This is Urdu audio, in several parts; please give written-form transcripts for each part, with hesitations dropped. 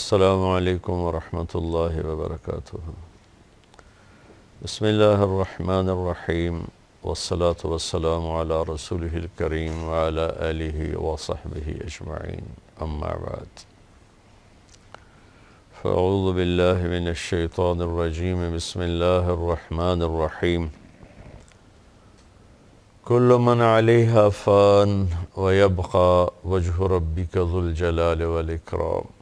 السلام علیکم ورحمۃ اللہ وبرکاتہ۔ بسم اللہ الرحمن الرحیم، والصلاة والسلام علی رسولہ الکریم وعلی آلہ وصحبہ اجمعین، اما بعد فاعوذ باللہ من الشیطان الرجیم، بسم اللہ الرحمن الرحیم۔ کل من علیہا فان ویبقى وجہ ربک ذو الجلال والاکرام،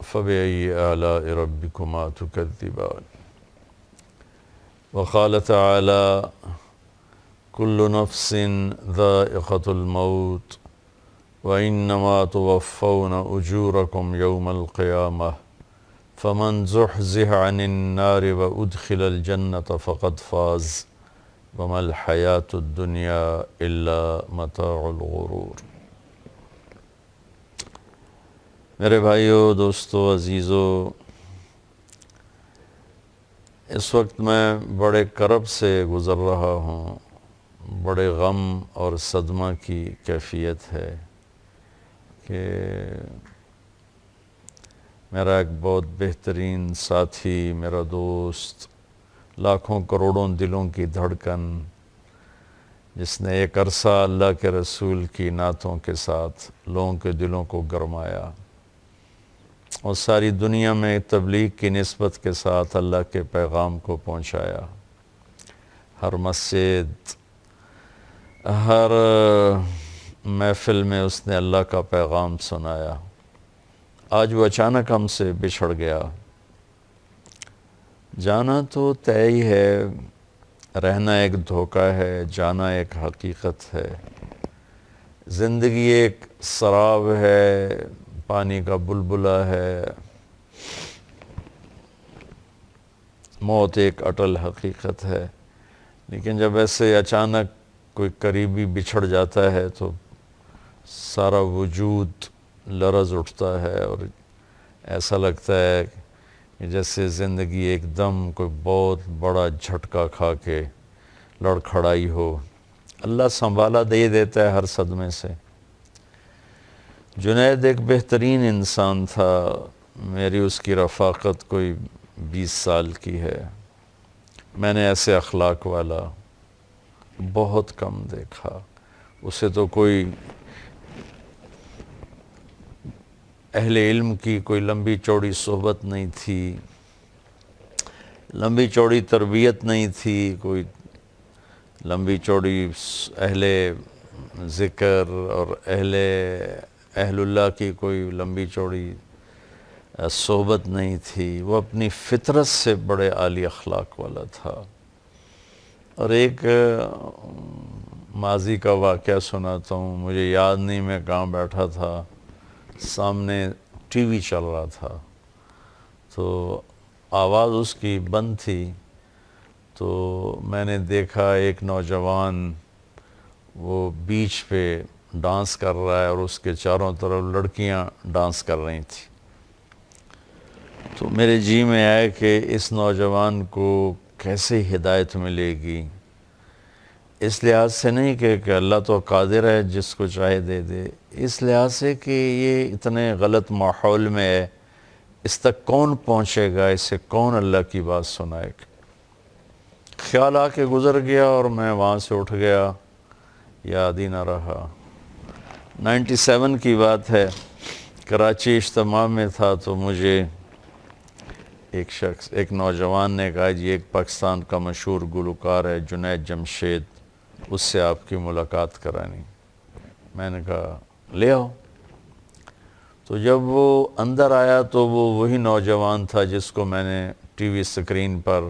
فبأي آلاء ربكما تكذبان۔ وقال تعالى كل نفس ذائقة الموت وإنما توفون أجوركم يوم القيامة فمن زحزح عن النار وأدخل الجنة فقد فاز وما الحياة الدنيا إلا متاع الغرور۔ میرے بھائیو، دوستو، عزیزو، اس وقت میں بڑے کرب سے گزر رہا ہوں، بڑے غم اور صدمہ کی کیفیت ہے کہ میرا ایک بہت بہترین ساتھی، میرا دوست، لاکھوں کروڑوں دلوں کی دھڑکن، جس نے ایک عرصہ اللہ کے رسول کی نعتوں کے ساتھ لوگوں کے دلوں کو گرمایا اور ساری دنیا میں تبلیغ کی نسبت کے ساتھ اللہ کے پیغام کو پہنچایا، ہر مسجد، ہر محفل میں اس نے اللہ کا پیغام سنایا، آج وہ اچانک ہم سے بچھڑ گیا۔ جانا تو طے ہی ہے، رہنا ایک دھوکہ ہے، جانا ایک حقیقت ہے۔ زندگی ایک سراب ہے، پانی کا بلبلہ ہے، موت ایک اٹل حقیقت ہے۔ لیکن جب ایسے اچانک کوئی قریبی بچھڑ جاتا ہے تو سارا وجود لرز اٹھتا ہے اور ایسا لگتا ہے کہ جیسے زندگی ایک دم کوئی بہت بڑا جھٹکا کھا کے لڑکھڑائی ہو۔ اللہ سنبھالا دے دیتا ہے ہر صدمے سے۔ جنید ایک بہترین انسان تھا، میری اس کی رفاقت کوئی 20 سال کی ہے۔ میں نے ایسے اخلاق والا بہت کم دیکھا۔ اسے تو کوئی اہل علم کی کوئی لمبی چوڑی صحبت نہیں تھی، لمبی چوڑی تربیت نہیں تھی، کوئی لمبی چوڑی اہل ذکر اور اہل اللہ کی کوئی لمبی چوڑی صحبت نہیں تھی۔ وہ اپنی فطرت سے بڑے عالی اخلاق والا تھا۔ اور ایک ماضی کا واقعہ سناتا ہوں، مجھے یاد نہیں میں کہاں بیٹھا تھا، سامنے ٹی وی چل رہا تھا تو آواز اس کی بند تھی، تو میں نے دیکھا ایک نوجوان وہ بیچ پہ ڈانس کر رہا ہے اور اس کے چاروں طرف لڑکیاں ڈانس کر رہی تھیں۔ تو میرے جی میں آیا کہ اس نوجوان کو کیسے ہدایت ملے گی، اس لحاظ سے نہیں کہ اللہ تو قادر ہے جس کو چاہے دے دے، اس لحاظ سے کہ یہ اتنے غلط ماحول میں ہے، اس تک کون پہنچے گا، اسے کون اللہ کی بات سنائے گا۔ خیال آ کے گزر گیا اور میں وہاں سے اٹھ گیا، یاد ہی نہ رہا۔ 97 کی بات ہے، کراچی اجتماع میں تھا تو مجھے ایک نوجوان نے کہا جی ایک پاکستان کا مشہور گلوکار ہے جنید جمشید، اس سے آپ کی ملاقات کرانی۔ میں نے کہا لے آؤ۔ تو جب وہ اندر آیا تو وہ وہی نوجوان تھا جس کو میں نے ٹی وی سکرین پر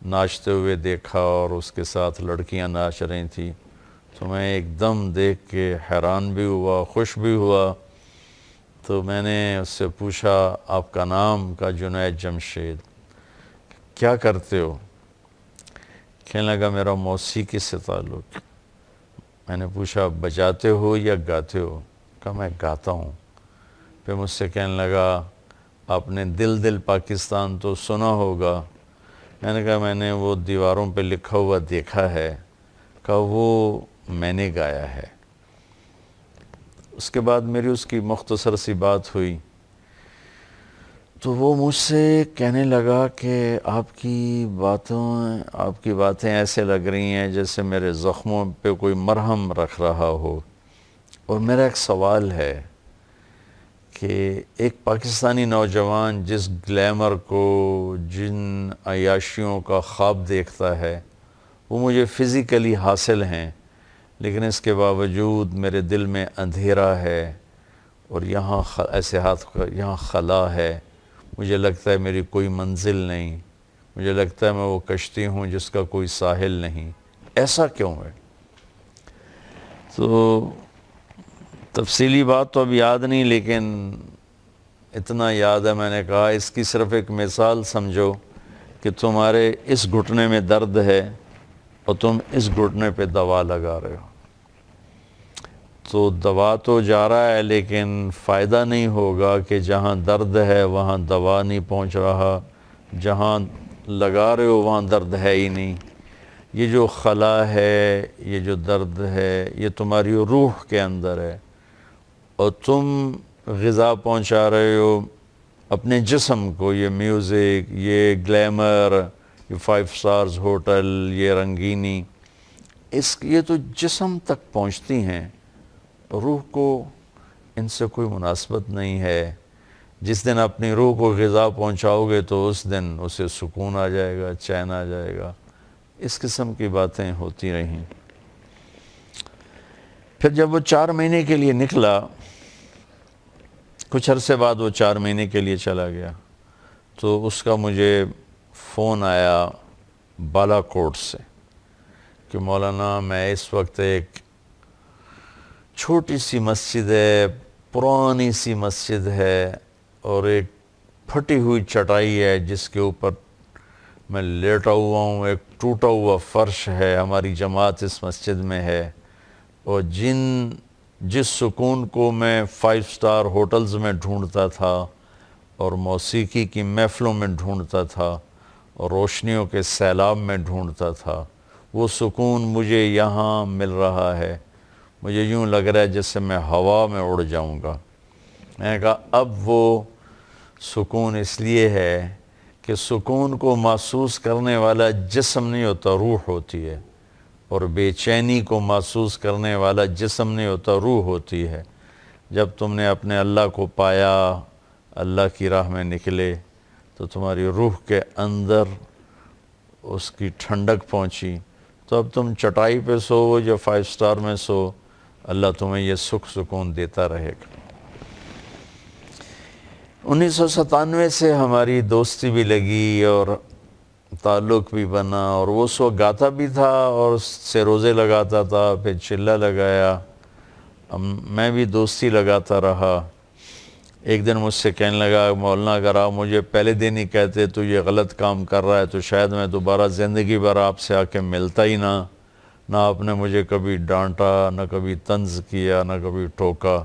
ناچتے ہوئے دیکھا اور اس کے ساتھ لڑکیاں ناچ رہی تھیں۔ تو میں ایک دم دیکھ کے حیران بھی ہوا، خوش بھی ہوا۔ تو میں نے اس سے پوچھا آپ کا نام؟ کا جنید جمشید۔ کیا کرتے ہو؟ کہنے لگا میرا موسیقی سے تعلق۔ میں نے پوچھا بجاتے ہو یا گاتے ہو؟ کہا میں گاتا ہوں۔ پھر مجھ سے کہنے لگا آپ نے دل دل پاکستان تو سنا ہوگا۔ میں نے کہا میں نے وہ دیواروں پہ لکھا ہوا دیکھا ہے۔ کہا وہ میں نے گایا ہے۔ اس کے بعد میری اس کی مختصر سی بات ہوئی تو وہ مجھ سے کہنے لگا کہ آپ کی باتیں ایسے لگ رہی ہیں جیسے میرے زخموں پہ کوئی مرہم رکھ رہا ہو، اور میرا ایک سوال ہے کہ ایک پاکستانی نوجوان جس گلیمر کو، جن عیاشیوں کا خواب دیکھتا ہے، وہ مجھے فزیکلی حاصل ہیں، لیکن اس کے باوجود میرے دل میں اندھیرا ہے، اور یہاں ایسے ہاتھ یہاں خلا ہے، مجھے لگتا ہے میری کوئی منزل نہیں، مجھے لگتا ہے میں وہ کشتی ہوں جس کا کوئی ساحل نہیں، ایسا کیوں ہے؟ تو تفصیلی بات تو اب یاد نہیں، لیکن اتنا یاد ہے میں نے کہا اس کی صرف ایک مثال سمجھو کہ تمہارے اس گھٹنے میں درد ہے اور تم اس گھٹنے پہ دوا لگا رہے ہو، تو دوا تو جا رہا ہے لیکن فائدہ نہیں ہوگا کہ جہاں درد ہے وہاں دوا نہیں پہنچ رہا، جہاں لگا رہے ہو وہاں درد ہے ہی نہیں۔ یہ جو خلا ہے، یہ جو درد ہے، یہ تمہاری روح کے اندر ہے، اور تم غذا پہنچا رہے ہو اپنے جسم کو، یہ میوزک، یہ گلیمر، یہ 5 سٹارز ہوٹل، یہ رنگینی، یہ تو جسم تک پہنچتی ہیں، روح کو ان سے کوئی مناسبت نہیں ہے۔ جس دن اپنی روح کو غذا پہنچاؤ گے تو اس دن اسے سکون آ جائے گا، چین آ جائے گا۔ اس قسم کی باتیں ہوتی رہیں۔ پھر جب وہ 4 مہینے کے لیے نکلا، کچھ عرصے بعد وہ 4 مہینے کے لیے چلا گیا، تو اس کا مجھے فون آیا بالا کوٹ سے کہ مولانا میں اس وقت ایک چھوٹی سی مسجد ہے، پرانی سی مسجد ہے، اور ایک پھٹی ہوئی چٹائی ہے جس کے اوپر میں لیٹا ہوا ہوں، ایک ٹوٹا ہوا فرش ہے، ہماری جماعت اس مسجد میں ہے، اور جس سکون کو میں 5 سٹار ہوٹلز میں ڈھونڈتا تھا اور موسیقی کی محفلوں میں ڈھونڈتا تھا اور روشنیوں کے سیلاب میں ڈھونڈتا تھا، وہ سکون مجھے یہاں مل رہا ہے۔ مجھے یوں لگ رہا ہے جیسے میں ہوا میں اڑ جاؤں گا۔ میں نے کہا اب وہ سکون اس لیے ہے کہ سکون کو محسوس کرنے والا جسم نہیں ہوتا، روح ہوتی ہے، اور بے چینی کو محسوس کرنے والا جسم نہیں ہوتا، روح ہوتی ہے۔ جب تم نے اپنے اللہ کو پایا، اللہ کی راہ میں نکلے، تو تمہاری روح کے اندر اس کی ٹھنڈک پہنچی، تو اب تم چٹائی پہ سو یا 5 سٹار میں سو، اللہ تمہیں یہ سکون دیتا رہے گا۔ 1997 سے ہماری دوستی بھی لگی اور تعلق بھی بنا، اور وہ اس وقت گاتا بھی تھا اور اس سے روزے لگاتا تھا، پھر چلہ لگایا، میں بھی دوستی لگاتا رہا۔ ایک دن مجھ سے کہنے لگا مولانا اگر آپ مجھے پہلے دن ہی کہتے تو یہ غلط کام کر رہا ہے تو شاید میں دوبارہ زندگی بھر آپ سے آ کے ملتا ہی نہ آپ نے مجھے کبھی ڈانٹا، نہ کبھی طنز کیا، نہ کبھی ٹوکا،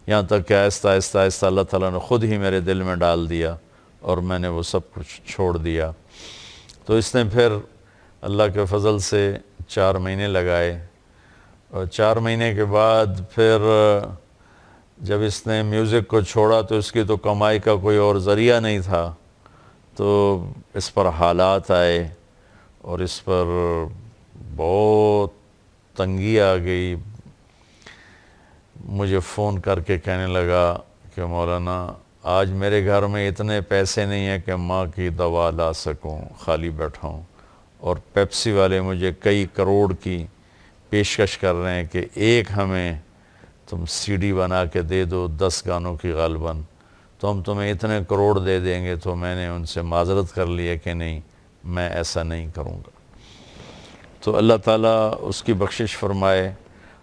یہاں تک کہ آہستہ آہستہ اللہ تعالیٰ نے خود ہی میرے دل میں ڈال دیا اور میں نے وہ سب کچھ چھوڑ دیا۔ تو اس نے پھر اللہ کے فضل سے 4 مہینے لگائے، اور 4 مہینے کے بعد پھر جب اس نے میوزک کو چھوڑا تو اس کی تو کمائی کا کوئی اور ذریعہ نہیں تھا، تو اس پر حالات آئے اور اس پر بہت تنگی آ گئی۔ مجھے فون کر کے کہنے لگا کہ مولانا آج میرے گھر میں اتنے پیسے نہیں ہیں کہ ماں کی دوا لا سکوں، خالی بیٹھا ہوں، اور پیپسی والے مجھے کئی کروڑ کی پیشکش کر رہے ہیں کہ ایک ہمیں تم سی ڈی بنا کے دے دو 10 گانوں کی غالباً، تو ہم تمہیں اتنے کروڑ دے دیں گے۔ تو میں نے ان سے معذرت کر لی ہے کہ نہیں، میں ایسا نہیں کروں گا۔ تو اللہ تعالیٰ اس کی بخشش فرمائے،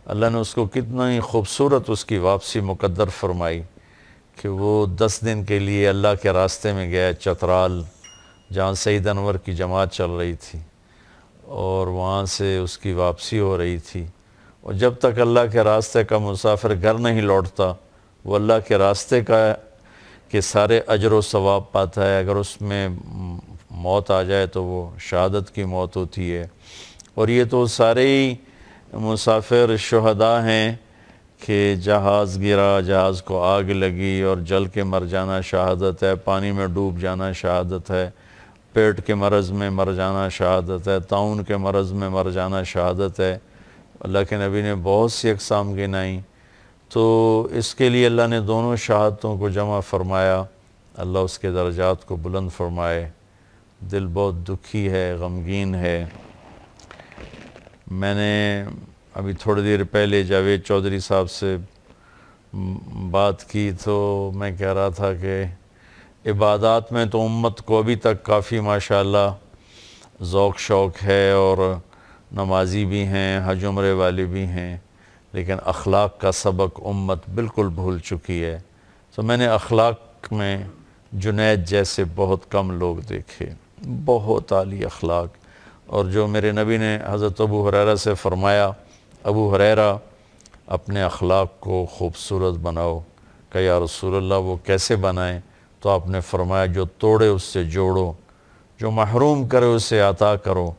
اللہ نے اس کو کتنا ہی خوبصورت اس کی واپسی مقدر فرمائی کہ وہ 10 دن کے لیے اللہ کے راستے میں گیا چترال، جہاں سید انور کی جماعت چل رہی تھی، اور وہاں سے اس کی واپسی ہو رہی تھی، اور جب تک اللہ کے راستے کا مسافر گھر نہیں لوٹتا وہ اللہ کے راستے کے سارے اجر و ثواب پاتا ہے۔ اگر اس میں موت آ جائے تو وہ شہادت کی موت ہوتی ہے، اور یہ تو سارے ہی مسافر شہداء ہیں کہ جہاز گرا، جہاز کو آگ لگی اور جل کے مر جانا شہادت ہے، پانی میں ڈوب جانا شہادت ہے، پیٹ کے مرض میں مر جانا شہادت ہے، طاعون کے مرض میں مر جانا شہادت ہے۔ اللہ کے نبی نے بہت سی اقسام گنائیں، تو اس کے لیے اللہ نے دونوں شہادتوں کو جمع فرمایا۔ اللہ اس کے درجات کو بلند فرمائے۔ دل بہت دکھی ہے، غمگین ہے۔ میں نے ابھی تھوڑی دیر پہلے جاوید چودھری صاحب سے بات کی تو میں کہہ رہا تھا کہ عبادات میں تو امت کو ابھی تک کافی ماشاءاللہ ذوق شوق ہے، اور نمازی بھی ہیں، حج عمرے والے بھی ہیں، لیکن اخلاق کا سبق امت بالکل بھول چکی ہے۔ تو میں نے اخلاق میں جنید جیسے بہت کم لوگ دیکھے، بہت عالی اخلاق۔ اور جو میرے نبی نے حضرت ابو ہریرہ سے فرمایا، ابو ہریرہ اپنے اخلاق کو خوبصورت بناؤ، کہ یا رسول اللہ وہ کیسے بنائیں؟ تو آپ نے فرمایا جو توڑے اس سے جوڑو، جو محروم کرے اسے عطا کرو،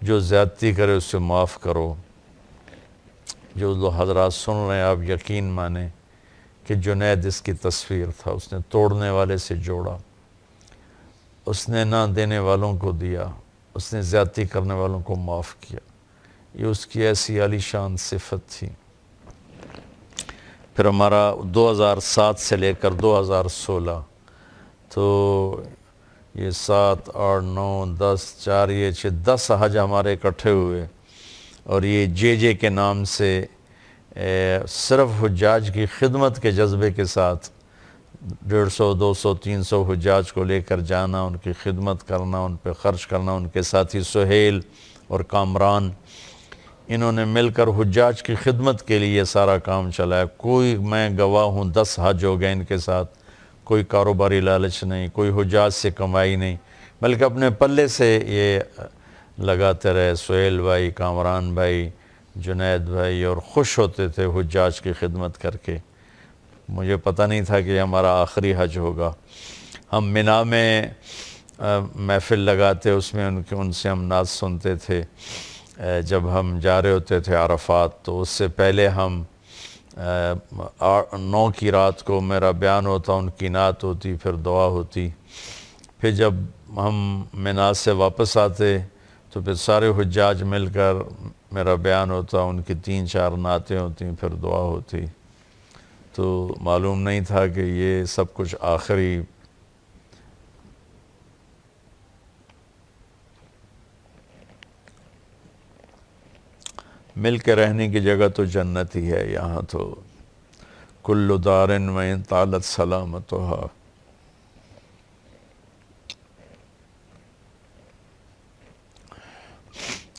جو زیادتی کرے اسے معاف کرو۔ جو لوگ حضرات سن رہے ہیں آپ یقین مانیں کہ جنید اس کی تصویر تھا۔ اس نے توڑنے والے سے جوڑا، اس نے نہ دینے والوں کو دیا، اس نے زیادتی کرنے والوں کو معاف کیا۔ یہ اس کی ایسی عالی شان صفت تھی۔ پھر ہمارا 2007 سے لے کر 2016 تو یہ 7 8 9 10 4 یہ 10 حج ہمارے اکٹھے ہوئے، اور یہ جے کے نام سے صرف حجاج کی خدمت کے جذبے کے ساتھ 150 200 300 حجاج کو لے کر جانا، ان کی خدمت کرنا، ان پہ خرچ کرنا۔ ان کے ساتھی سہیل اور کامران، انہوں نے مل کر حجاج کی خدمت کے لیے سارا کام چلایا۔ کوئی، میں گواہ ہوں، 10 حج ہو گئے ان کے ساتھ، کوئی کاروباری لالچ نہیں، کوئی حجاج سے کمائی نہیں، بلکہ اپنے پلے سے یہ لگاتے رہے۔ سہیل بھائی، کامران بھائی، جنید بھائی، اور خوش ہوتے تھے حجاج کی خدمت کر کے۔ مجھے پتہ نہیں تھا کہ یہ ہمارا آخری حج ہوگا۔ ہم مینا میں محفل لگاتے، اس میں ان سے ہم نعت سنتے تھے۔ جب ہم جا رہے ہوتے تھے عرفات، تو اس سے پہلے ہم 9 کی رات کو میرا بیان ہوتا، ان کی نعت ہوتی، پھر دعا ہوتی۔ پھر جب ہم مینا سے واپس آتے تو پھر سارے حجاج مل کر میرا بیان ہوتا، ان کی 3 4 نعتیں ہوتی، پھر دعا ہوتی۔ تو معلوم نہیں تھا کہ یہ سب کچھ آخری مل کے رہنے کی جگہ تو جنت ہی ہے۔ یہاں تو کل دارن وَإِن طالت سلامتها،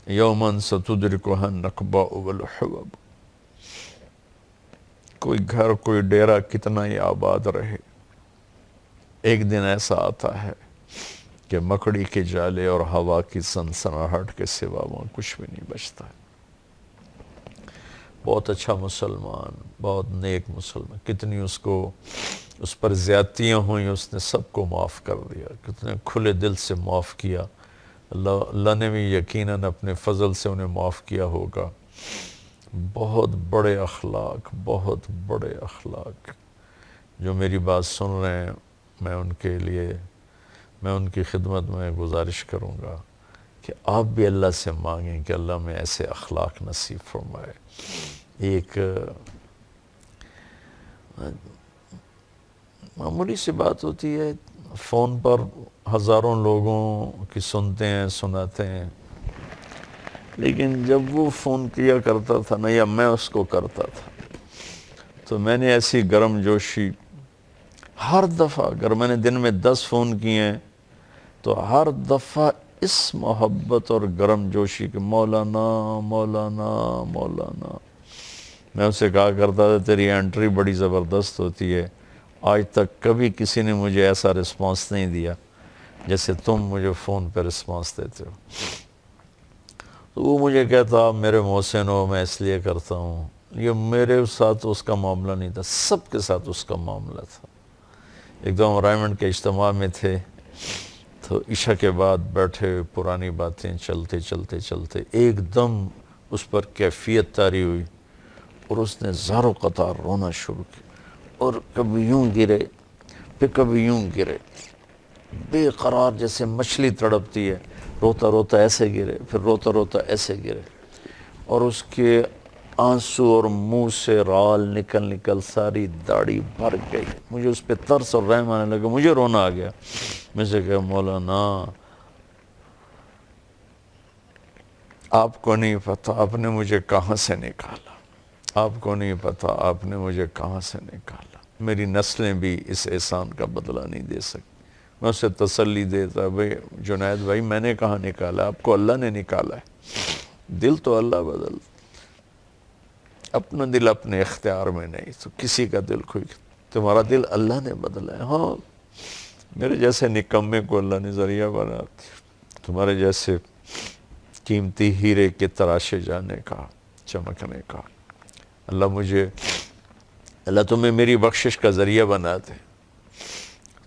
یوماً ستدرکها النکباء والحبب۔ کوئی گھر، کوئی ڈیرہ کتنا ہی آباد رہے، ایک دن ایسا آتا ہے کہ مکڑی کے جالے اور ہوا کی سنسناہٹ کے سوا وہاں کچھ بھی نہیں بچتا ہے۔ بہت اچھا مسلمان، بہت نیک مسلمان، کتنی اس پر زیادتیاں ہوئیں، اس نے سب کو معاف کر دیا، کتنے کھلے دل سے معاف کیا۔ اللہ نے بھی یقیناً اپنے فضل سے انہیں معاف کیا ہوگا۔ بہت بڑے اخلاق، بہت بڑے اخلاق۔ جو میری بات سن رہے ہیں، میں ان کی خدمت میں گزارش کروں گا کہ آپ بھی اللہ سے مانگیں کہ اللہ میں ایسے اخلاق نصیب فرمائے۔ ایک معمولی سی بات ہوتی ہے، فون پر ہزاروں لوگوں کی سنتے ہیں، سناتے ہیں، لیکن جب وہ فون کیا کرتا تھا نا، یا میں اس کو کرتا تھا، تو میں نے ایسی گرم جوشی ہر دفعہ، اگر میں نے دن میں 10 فون کیے ہیں تو ہر دفعہ اس محبت اور گرم جوشی کہ مولانا مولانا مولانا۔ میں اسے کہا کرتا تھا تیری انٹری بڑی زبردست ہوتی ہے، آج تک کبھی کسی نے مجھے ایسا رسپانس نہیں دیا جیسے تم مجھے فون پہ رسپانس دیتے ہو۔ تو وہ مجھے کہتا میرے محسن ہو، میں اس لیے کرتا ہوں۔ یہ میرے ساتھ اس کا معاملہ نہیں تھا، سب کے ساتھ اس کا معاملہ تھا۔ ایک دم رائمنڈ کے اجتماع میں تھے، تو عشاء کے بعد بیٹھے پرانی باتیں چلتے چلتے چلتے ایک دم اس پر کیفیت طاری ہوئی۔ اور اس نے زاروں قطار رونا شروع کیا، اور کبھی یوں گرے پھر کبھی یوں گرے، بے قرار جیسے مچھلی تڑپتی ہے، روتا روتا ایسے گرے، پھر روتا روتا ایسے گرے، اور اس کے آنسو اور منہ سے رال نکل ساری داڑھی بھر گئی۔ مجھے اس پہ ترس اور رحم آنے لگا، مجھے رونا آ گیا۔ میں سے کہا مولانا آپ کو نہیں پتہ آپ نے مجھے کہاں سے نکالا، آپ کو نہیں پتہ آپ نے مجھے کہاں سے نکالا، میری نسلیں بھی اس احسان کا بدلہ نہیں دے سکتی۔ میں اسے تسلی دیتا، بھائی جنید بھائی میں نے کہاں نکالا، آپ کو اللہ نے نکالا ہے، دل تو اللہ بدل، اپنا دل اپنے اختیار میں نہیں، تو کسی کا دل کوئی، تمہارا دل اللہ نے بدلا ہے۔ ہاں میرے جیسے نکمے کو اللہ نے ذریعہ بنا، تمہارے جیسے قیمتی ہیرے کے تراشے جانے کا، چمکنے کا، اللہ تمہیں میری بخشش کا ذریعہ بنا دے۔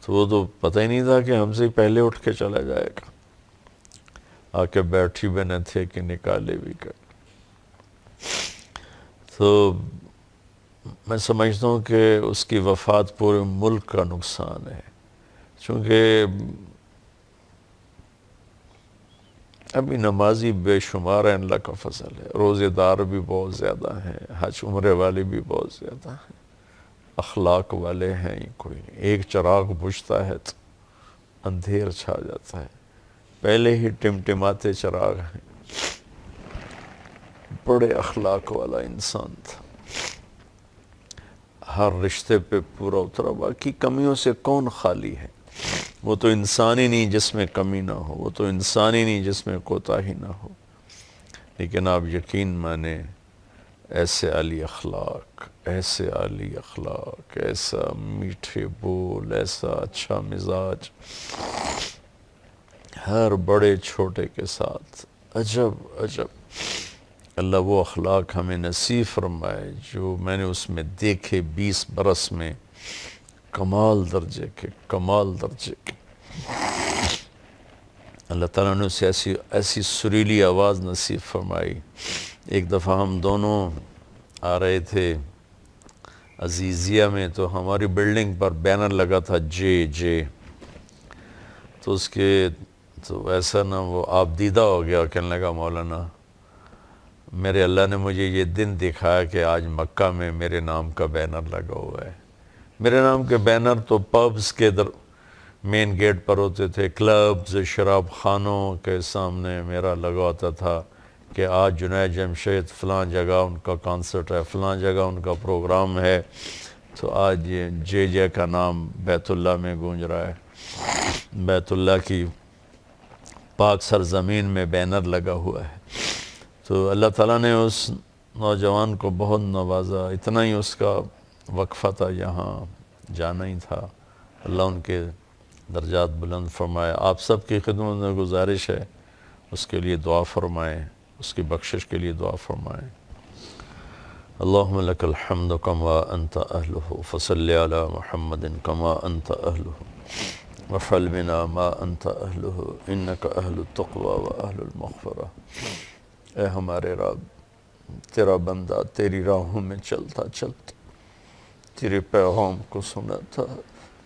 تو وہ تو پتہ ہی نہیں تھا کہ ہم سے پہلے اٹھ کے چلا جائے گا، آ کے بیٹھی بھی نہ تھے کہ نکالے بھی کر۔ تو میں سمجھتا ہوں کہ اس کی وفات پورے ملک کا نقصان ہے، چونکہ ابھی نمازی بے شمار ہیں، اللہ کا فضل ہے، روزے دار بھی بہت زیادہ ہیں، حج عمرے والے بھی بہت زیادہ ہیں، اخلاق والے ہیں ہی کوئی نہیں۔ ایک چراغ بجھتا ہے تو اندھیر چھا جاتا ہے، پہلے ہی ٹمٹماتے چراغ ہیں۔ بڑے اخلاق والا انسان تھا، ہر رشتے پہ پورا اترا، باقی کمیوں سے کون خالی ہے؟ وہ تو انسان ہی نہیں جس میں کمی نہ ہو، وہ تو انسان ہی نہیں جس میں کوتاہی نہ ہو۔ لیکن آپ یقین مانیں ایسے عالی اخلاق، ایسے عالی اخلاق، ایسا میٹھے بول، ایسا اچھا مزاج، ہر بڑے چھوٹے کے ساتھ، عجب اللہ وہ اخلاق ہمیں نصیب فرمائے جو میں نے اس میں دیکھے 20 برس میں، کمال درجے کے۔ اللہ تعالیٰ نے اسے ایسی سریلی آواز نصیب فرمائی۔ ایک دفعہ ہم دونوں آ رہے تھے عزیزیہ میں، تو ہماری بلڈنگ پر بینر لگا تھا جے، تو اس کے تو ایسا نا وہ آپ دیدہ ہو گیا، کہنے لگا مولانا میرے اللہ نے مجھے یہ دن دکھایا کہ آج مکہ میں میرے نام کا بینر لگا ہوا ہے۔ میرے نام کے بینر تو پبز کے مین گیٹ پر ہوتے تھے، کلبز، شراب خانوں کے سامنے میرا لگا ہوتا تھا کہ آج جنید جمشید فلاں جگہ ان کا کانسرٹ ہے، فلاں جگہ ان کا پروگرام ہے، تو آج یہ جے کا نام بیت اللہ میں گونج رہا ہے، بیت اللہ کی پاک سرزمین میں بینر لگا ہوا ہے۔ تو اللہ تعالیٰ نے اس نوجوان کو بہت نوازا، اتنا ہی اس کا وقفہ تھا، یہاں جانا ہی تھا، اللہ ان کے درجات بلند فرمائے۔ آپ سب کی خدمت میں گزارش ہے اس کے لیے دعا فرمائیں، اس کی بخشش کے لیے دعا فرمائیں۔ اللہم لک الحمد کما انت اہلہ فصلی علی محمد کما انت اہلہ وفعل بنا ما انت اہلہ انک اہل التقوی و اہل المغفرہ۔ اے ہمارے رب، تیرا بندہ تیری راہوں میں چلتا تیرے پیغام کو سناتا،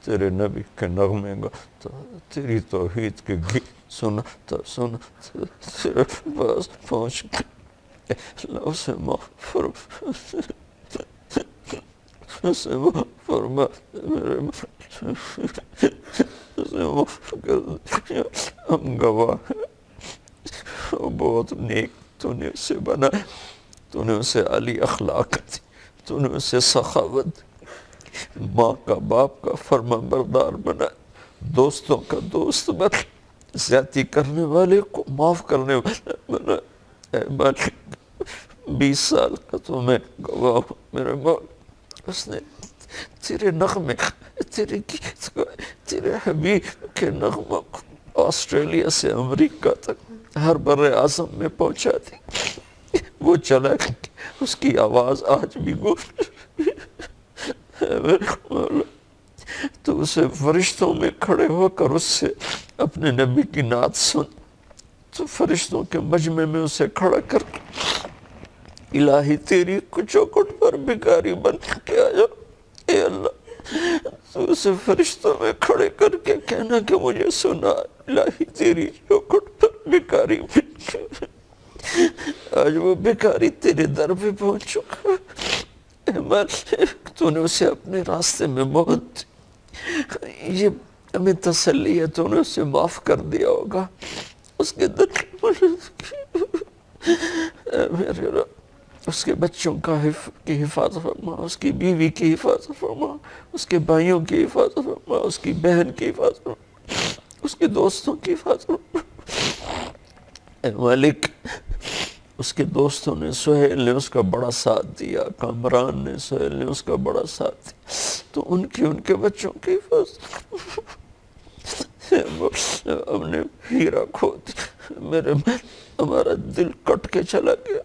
تیرے نبی کے نغمے گاتا، تیری توحید کے گیت سناتا تیرے پاس پہنچ گئے، اللہ اسے معاف فرما، اسے معاف فرما، میرے اسے معاف کر دیا، ہم گواہ ہیں، وہ بہت نیک تو نے اسے بنایا، تو نے اسے عالی اخلاق دی، تو نے اسے سخاوت، ماں کا باپ کا فرما بردار بنا، دوستوں کا دوست بنا، زیادتی کرنے والے کو معاف کرنے والا بنا۔ اے مالک 20 سال کا تو میں گواہ ہوں میرے مالک، اس نے تیرے نغمے، تیرے گیت کو، تیرے حبیب کے نغمہ کو آسٹریلیا سے امریکہ تک ہر بر اعظم میں پہنچا دی، وہ چلا اس کی آواز آج بھی گونج، تو اسے فرشتوں میں کھڑے ہو کر اس سے اپنے نبی کی نعت سن، تو فرشتوں کے مجمع میں اسے کھڑا کر الہی تیری چوکھٹ پر بھکاری بن کے آیا، اے اللہ تو اسے فرشتوں میں کھڑے کر کے کہنا کہ مجھے سنا، الہی تیری چوکھٹ پر بھکاری بن کے آج وہ بھکاری تیرے در پہ پہنچ چکا، اے مالک تو نے اسے اپنے راستے میں موت دی، یہ ہمیں تسلی ہے تو نے اسے معاف کر دیا ہوگا، اس کے در اے میرے رب اس کے بچوں کی حفاظت فرما، اس کی بیوی کی حفاظت فرما، اس کے بھائیوں کی حفاظت فرما، اس کی بہن کی حفاظت فرما، اس کے دوستوں کی حفاظت فرما، اے مالک اس کے دوستوں نے، سہیل نے اس کا بڑا ساتھ دیا، کامران نے، سہیل نے اس کا بڑا ساتھ دیا، تو ان کے بچوں کی حفاظت ہم نے ہیرا کھو دیا، میرے ہمارا دل کٹ کے چلا گیا،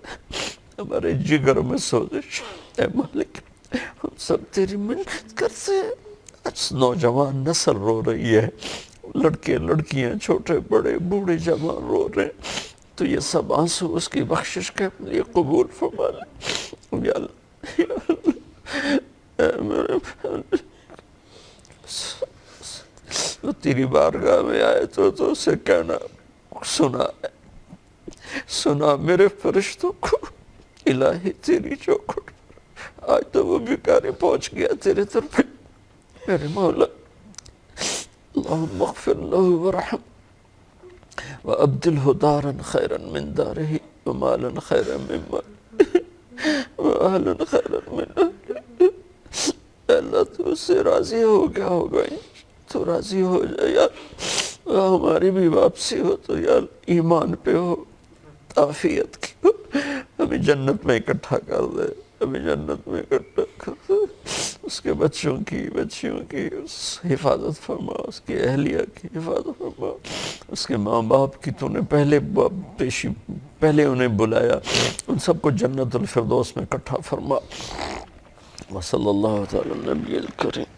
ہمارے جگر میں سوزش، اے مالک ہم سب تیری منت کرتے ہیں، آج نوجوان نسل رو رہی ہے، لڑکے لڑکیاں چھوٹے بڑے بوڑھے جوان رو رہے ہیں، تو یہ سب آنسو اس کی بخشش کے لیے قبول فرما لے یا اللہ، یا اللہ، اے میرے وہ تیری بارگاہ میں آئے تو اسے کہنا سنا میرے فرشتوں کو، الہی تیری چوکھٹ پر آج تو وہ بھکاری پہنچ گیا تیرے طرف، میرے مولا اللہم اغفر له ورحم وابدلہ دارا خیرا من دارہ ومالا خیرا من مالہ وآہلا خیرا من اہلہ، اللہ تو اس سے راضی ہو گیا ہوگا، تو راضی ہو جائے یا ہماری بھی واپسی ہو تو یا ایمان پہ ہو، عافیت کی ہو، ہمیں جنت میں اکٹھا کر دے، ہمیں جنت میں اکٹھا کر دے، اس کے بچوں کی بچیوں کی حفاظت فرما، اس کی اہلیہ کی حفاظت فرما، اس کے ماں باپ کی تو نے پہلے انہیں بلایا، ان سب کو جنت الفردوس میں اکٹھا فرما، وصلی اللہ تعالی النبی الکریم۔